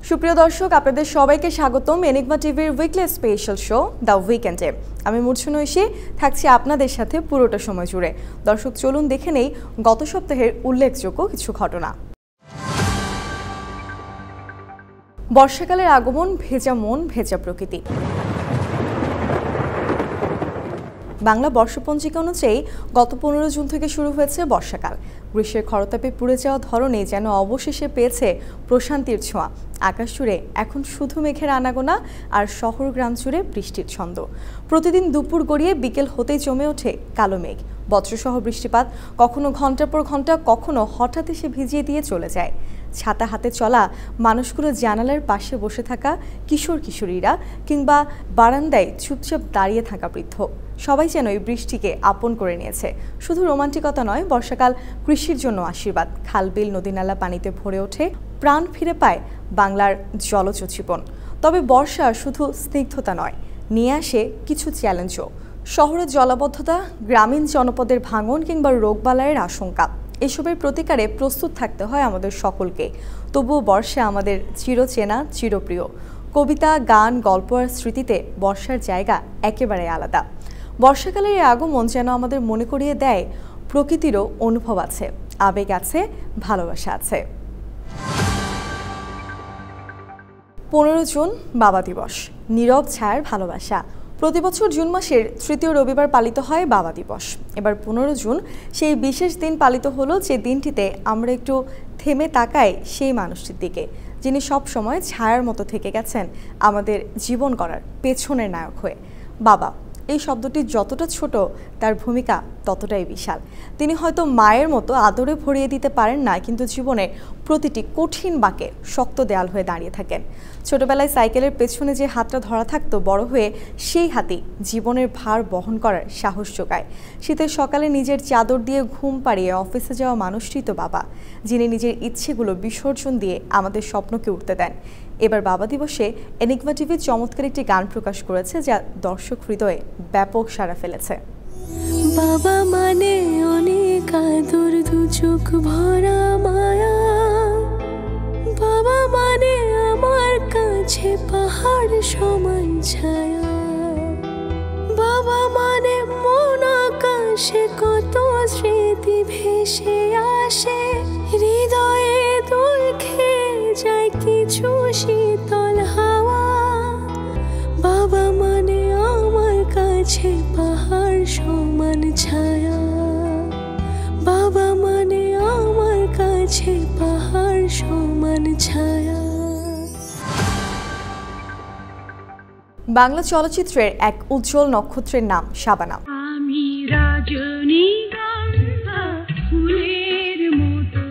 সুপ্রিয় দর্শক, আপনাদের সবাইকে স্বাগতম এনিগমা টিভির উইকলি স্পেশাল শো দ্য উইকেন্ডে। আমি মূর্ছনা ঐশী থাকছি আপনাদের সাথে পুরোটা সময় জুড়ে। দর্শক, চলুন দেখে নেই গত সপ্তাহের উল্লেখযোগ্য কিছু ঘটনা। বর্ষাকালের আগমন, ভেজা মন, ভেজা প্রকৃতি। বাংলা বর্ষপঞ্জিকা অনুযায়ী গত 15 জুন থেকে শুরু হয়েছে বর্ষাকাল। গ্রীষ্মের খরতাপে পুড়ে যাওয়া ধরনে যেন অবশেষে পেয়েছে প্রশান্তির ছোঁয়া। আকাশ জুড়ে এখন শুধু মেঘের আনাগোনা আর শহর গ্রাম জুড়ে বৃষ্টির ছন্দ। প্রতিদিন দুপুর গড়িয়ে বিকেল হতেই জমে ওঠে কালো মেঘ, বজ্রসহ বৃষ্টিপাত। কখনো ঘন্টার পর ঘন্টা, কখনো হঠাৎ এসে ভিজিয়ে দিয়ে চলে যায়। ছাতা হাতে চলা মানুষগুলো, জানালার পাশে বসে থাকা কিশোর কিশোরীরা, কিংবা বারান্দায় চুপচাপ দাঁড়িয়ে থাকা বৃদ্ধ, সবাই যেন এই বৃষ্টিকে আপন করে নিয়েছে। শুধু রোমান্টিকতা নয়, বর্ষাকাল কৃষির জন্য আশীর্বাদ। খালবিল নদীনালা পানিতে ভরে ওঠে, প্রাণ ফিরে পায় বাংলার জলজ জীবন। তবে বর্ষা শুধু স্নিগ্ধতা নয়, নিয়ে আসে কিছু চ্যালেঞ্জও। শহরের জলাবদ্ধতা, গ্রামীণ জনপদের ভাঙন কিংবা রোগবালাইয়ের আশঙ্কা, এসবের প্রতিকারে প্রস্তুত থাকতে হয় আমাদের সকলকে। তবুও বর্ষা আমাদের চিরচেনা, চিরপ্রিয়। কবিতা, গান, গল্প আর স্মৃতিতে বর্ষার জায়গা একেবারে আলাদা। বর্ষাকালের এই আগমন যেন আমাদের মনে করিয়ে দেয় প্রকৃতিরও অনুভব আছে, আবেগ আছে, ভালোবাসা আছে। 15 জুন বাবা দিবস, নীরব ছায়ার ভালোবাসা। প্রতি বছর জুন মাসের তৃতীয় রবিবার পালিত হয় বাবা দিবস। এবার 15 জুন সেই বিশেষ দিন পালিত হলো, যে দিনটিতে আমরা একটু থেমে তাকাই সেই মানুষটির দিকে, যিনি সব সময় ছায়ার মতো থেকে গেছেন আমাদের জীবন গড়ার পেছনের নায়ক হয়ে। বাবা এই শব্দটি যতটা ছোট, তার ভূমিকা ততটাই বিশাল। তিনি হয়তো মায়ের মতো আদরে ভরিয়ে দিতে পারেন না, কিন্তু জীবনের প্রতিটি কঠিন বাঁকে শক্ত দেয়াল হয়ে দাঁড়িয়ে থাকেন। ছোটবেলায় সাইকেলের পেছনে যে হাতটা ধরা থাকতো, বড় হয়ে সেই হাতই জীবনের ভার বহন করার সাহস যোগায়। শীতের সকালে নিজের চাদর দিয়ে ঘুম পাড়িয়ে অফিসে যাওয়া মানুষটি তো বাবা, যিনি নিজের ইচ্ছেগুলো বিসর্জন দিয়ে আমাদের স্বপ্নকে উঠতে দেন। এবার বাবা দিবসে এনিগমা টিভি চমৎকার একটি গান প্রকাশ করেছে, যা দর্শক হৃদয়ে ব্যাপক সাড়া ফেলেছে। বাবা মানে অনেক আদর, দু চোখ ভরা মায়া। বাবা মানে আমার কাছে পাহাড় সমান ছায়া। বাবা মানে মন আকাশে কত স্মৃতি ভেসে আসে, হৃদয়ে দোল খেয়ে যায় কিছু শীতল হাওয়া। বাবা মানে আমার কাছে পাহাড় সমান ছায়া। বাবা মানে আমার কাছে পাহাড় সমান ছায়া। বাংলা চলচ্চিত্রের এক উজ্জ্বল নক্ষত্রের নাম শাবানা। আমি রজনীগন্ধা ফুলের মতো।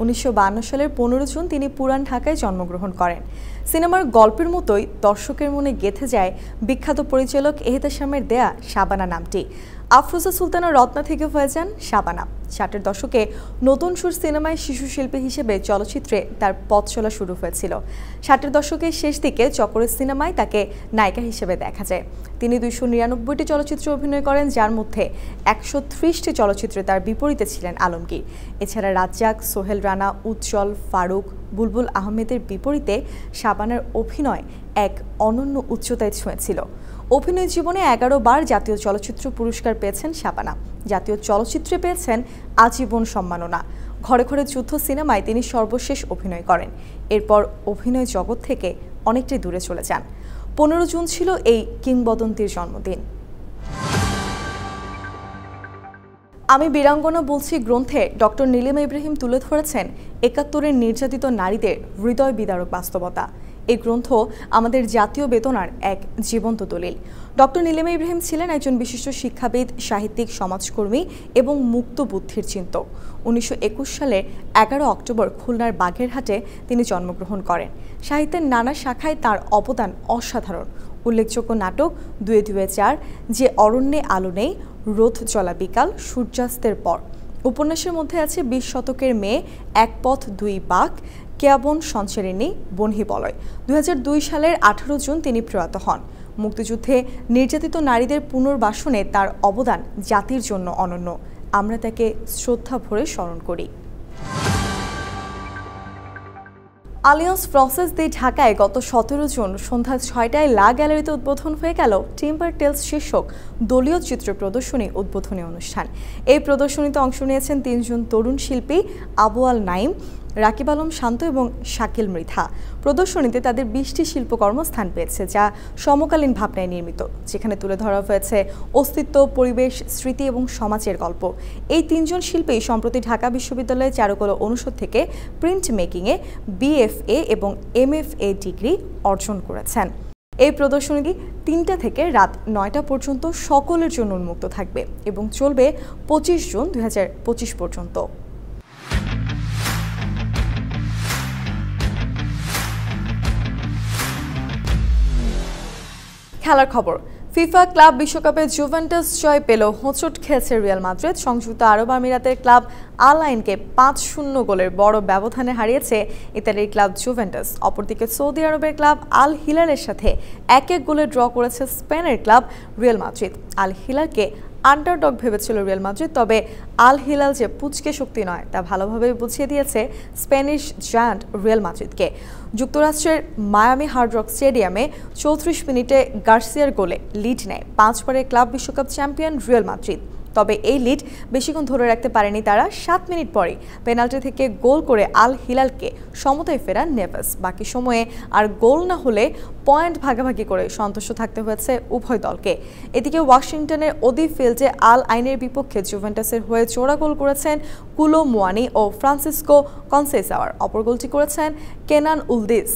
1952 সালের 15 জুন তিনি পুরান ঢাকায় জন্মগ্রহণ করেন। সিনেমার গল্পের মতোই দর্শকের মনে গেঁথে যায় বিখ্যাত পরিচালক এহতেশামের দেয়া শাবানা নামটি। আফরোজা সুলতানা রত্না থেকে হয়ে যান শাবানা। 60-এর দশকে নতুন সুর সিনেমায় শিশু শিল্পী হিসেবে চলচ্চিত্রে তার পথ চলা শুরু হয়েছিল। 60-এর দশকের শেষ দিকে চকরের সিনেমায় তাকে নায়িকা হিসেবে দেখা যায়। তিনি 299টি চলচ্চিত্রে অভিনয় করেন, যার মধ্যে 130টি চলচ্চিত্রে তার বিপরীতে ছিলেন আলমগীর। এছাড়া রাজ্জাক, সোহেল রানা, উজ্জ্বল, ফারুক, বুলবুল আহমেদের বিপরীতে শাবানার অভিনয় এক অনন্য উচ্চতায় ছুঁয়েছিল। অভিনয় জীবনে 11 বার জাতীয় চলচ্চিত্র পুরস্কার পেয়েছেন শাবানা। জাতীয় চলচ্চিত্রে পেয়েছেন আজীবন সম্মাননা। ঘরে ঘরে যুদ্ধ সিনেমায় তিনি সর্বশেষ অভিনয় করেন। এরপর অভিনয় জগৎ থেকে অনেকটাই দূরে চলে যান। 15 জুন ছিল এই কিংবদন্তির জন্মদিন। আমি বীরাঙ্গনা বলছি গ্রন্থে ডক্টর নীলিমা ইব্রাহিম তুলে ধরেছেন 71-এর নির্যাতিত নারীদের হৃদয় বিদারক বাস্তবতা। এই গ্রন্থ আমাদের জাতীয় বেদনার এক জীবন্ত দলিল। ডক্টর নীলিমা ইব্রাহিম ছিলেন একজন বিশিষ্ট শিক্ষাবিদ, সাহিত্যিক, সমাজকর্মী এবং মুক্ত বুদ্ধির চিন্তক। 1921 সালের 11 অক্টোবর খুলনার বাগেরহাটে তিনি জন্মগ্রহণ করেন। সাহিত্যের নানা শাখায় তার অবদান অসাধারণ। উল্লেখযোগ্য নাটক 2-2-4, যে অরণ্যে আলো নেই, রোদ চলা বিকাল, সূর্যাস্তের পর। উপন্যাসের মধ্যে আছে 20 শতকের মেয়ে, এক পথ দুই বাঘ, কেয়াবন সঞ্চারিণী, বনহি বলয়। 2002 সালের 18 জুন তিনি প্রয়াত হন। মুক্তিযুদ্ধে নির্যাতিত নারীদের পুনর্বাসনে তার অবদান জাতির জন্য অনন্য। আমরা তাকে শ্রদ্ধা ভরে স্মরণ করি। আলিয়ান্স ফ্রান্সেস দি ঢাকায় গত 17 জুন সন্ধ্যা 6টায় লা গ্যালারিতে উদ্বোধন হয়ে গেল টিম্বার টেলস শীর্ষক দলীয় চিত্র প্রদর্শনী উদ্বোধনী অনুষ্ঠান। এই প্রদর্শনীতে অংশ নিয়েছেন 3 জন তরুণ শিল্পী আবু আল নাইম, রাকিব আলম শান্ত এবং শাকিল মৃধা। প্রদর্শনীতে তাদের 20টি শিল্পকর্ম স্থান পেয়েছে, যা সমকালীন ভাবনায় নির্মিত, যেখানে তুলে ধরা হয়েছে অস্তিত্ব, পরিবেশ, স্মৃতি এবং সমাজের গল্প। এই 3 জন শিল্পী সম্প্রতি ঢাকা বিশ্ববিদ্যালয়ের চারুকলা অনুষদ থেকে প্রিন্ট মেকিংয়ে BFA এবং MFA ডিগ্রি অর্জন করেছেন। এই প্রদর্শনীটি 3টা থেকে রাত 9টা পর্যন্ত সকলের জন্য উন্মুক্ত থাকবে এবং চলবে 25 জুন 2025 পর্যন্ত। খেলার খবর। ফিফা ক্লাব বিশ্বকাপে জুভেন্টাস জয় পেল, হোঁচট খেয়েছে রিয়াল মাদ্রিদ। সংযুক্ত আরব আমিরাতের ক্লাব আল আইনকে 5-0 গোলের বড় ব্যবধানে হারিয়েছে ইতালির ক্লাব জুভেন্টাস। অপরদিকে সৌদি আরবের ক্লাব আল হিলালের সাথে 1-1 গোলে ড্র করেছে স্পেনের ক্লাব রিয়াল মাদ্রিদ। আল হিলালকে আন্ডারডগ ভেবেছিল রিয়াল মাদ্রিদ, তবে আল হিলাল যে পুচকে শক্তি নয় তা ভালোভাবে বুঝিয়ে দিয়েছে স্প্যানিশ জায়ান্ট রিয়াল মাদ্রিদকে। যুক্তরাষ্ট্রের মায়ামি হার্ড রক স্টেডিয়ামে 34 মিনিটে গার্সিয়ার গোলে লিড নেয় 5বারের ক্লাব বিশ্বকাপ চ্যাম্পিয়ন রিয়াল মাদ্রিদ। তবে এই লিড বেশিক্ষণ ধরে রাখতে পারেনি তারা। 7 মিনিট পরে পেনাল্টি থেকে গোল করে আল হিলালকে সমতায় ফেরান নেভেস। বাকি সময়ে আর গোল না হলে পয়েন্ট ভাগাভাগি করে সন্তুষ্ট থাকতে হয়েছে উভয় দলকে। এদিকে ওয়াশিংটনের ওদি ফিল্ডে আল আইনের বিপক্ষে জুভেন্টাসের হয়ে জোড়া গোল করেছেন কুলো মুয়ানি ও ফ্রান্সিসকো কনসেসাওয়ার। অপর গোলটি করেছেন কেনান উলদিস।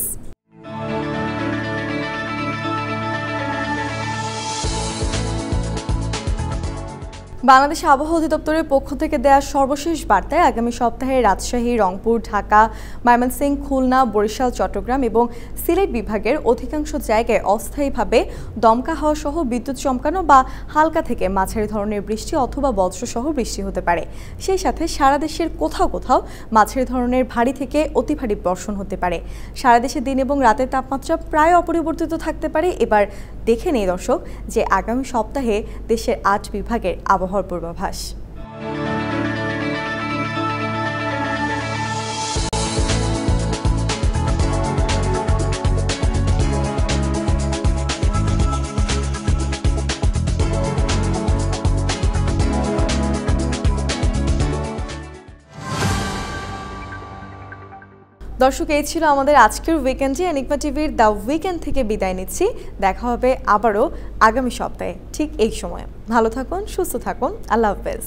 বাংলাদেশ আবহাওয়া অধিদপ্তরের পক্ষ থেকে দেওয়া সর্বশেষ বার্তায় আগামী সপ্তাহে রাজশাহী, রংপুর, ঢাকা, ময়মনসিংহ, খুলনা, বরিশাল, চট্টগ্রাম এবং সিলেট বিভাগের অধিকাংশ জায়গায় অস্থায়ীভাবে দমকা হাওয়া সহ বিদ্যুৎ চমকানো বা হালকা থেকে মাঝারি ধরনের বৃষ্টি অথবা বজ্রসহ বৃষ্টি হতে পারে। সেই সাথে সারা দেশের কোথাও কোথাও মাঝারি ধরনের ভারী থেকে অতি ভারী বর্ষণ হতে পারে। সারা দেশে দিন এবং রাতের তাপমাত্রা প্রায় অপরিবর্তিত থাকতে পারে। এবার দেখে নেই দর্শক যে আগামী সপ্তাহে দেশের 8 বিভাগের আবহাওয়ার পূর্বাভাস। দর্শক, এই ছিল আমাদের আজকের উইকেন্ডে। এনিগমা টিভির দ্য উইকেন্ড থেকে বিদায় নিচ্ছি। দেখা হবে আবারও আগামী সপ্তাহে ঠিক এই সময়ে। ভালো থাকুন, সুস্থ থাকুন। আল্লাহ হাফেজ।